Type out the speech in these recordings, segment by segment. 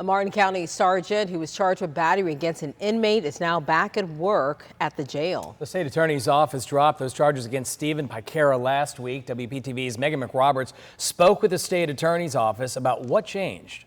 A Martin County sergeant who was charged with battery against an inmate is now back at work at the jail. The state attorney's office dropped those charges against Stephen Picara last week. WPTV's Megan McRoberts spoke with the state attorney's office about what changed.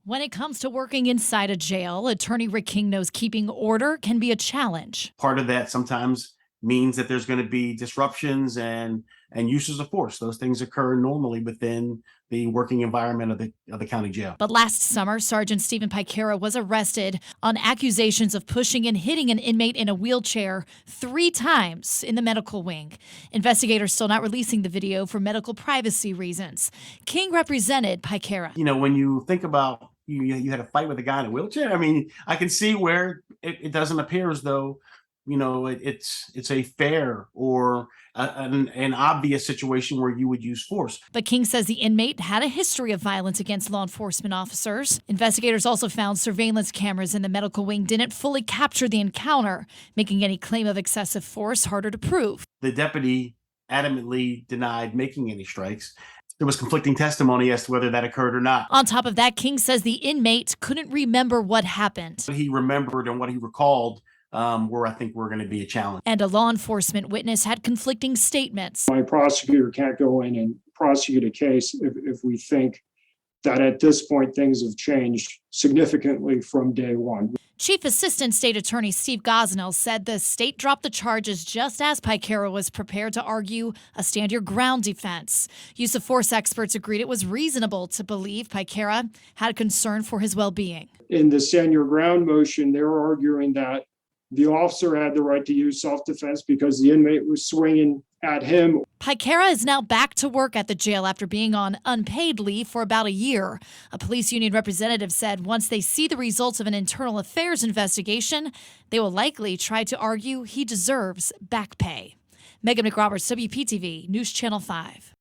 When it comes to working inside a jail, Attorney Rick King knows keeping order can be a challenge. Part of that sometimes means that there's going to be disruptions and uses of force. Those things occur normally within the working environment of the county jail. But last summer, Sergeant Stephen Picara was arrested on accusations of pushing and hitting an inmate in a wheelchair 3 times in the medical wing. Investigators still not releasing the video for medical privacy reasons. King represented Picara. You know, when you think about you had a fight with a guy in a wheelchair, I mean, I can see where it doesn't appear as though, you know, it's a fair or an obvious situation where you would use force. But King says the inmate had a history of violence against law enforcement officers. Investigators also found surveillance cameras in the medical wing didn't fully capture the encounter, making any claim of excessive force harder to prove. The deputy adamantly denied making any strikes. There was conflicting testimony as to whether that occurred or not. On top of that, King says the inmate couldn't remember what happened. What he remembered and what he recalled where I think we're going to be a challenge. And a law enforcement witness had conflicting statements. My prosecutor can't go in and prosecute a case if we think that at this point things have changed significantly from day one. Chief Assistant State Attorney Steve Gosnell said the state dropped the charges just as Picara was prepared to argue a stand your ground defense. Use of force experts agreed it was reasonable to believe Picara had a concern for his well-being. In the stand your ground motion, they were arguing that the officer had the right to use self-defense because the inmate was swinging at him. Picara is now back to work at the jail after being on unpaid leave for about a year. A police union representative said once they see the results of an internal affairs investigation, they will likely try to argue he deserves back pay. Megan McRoberts, WPTV News Channel 5.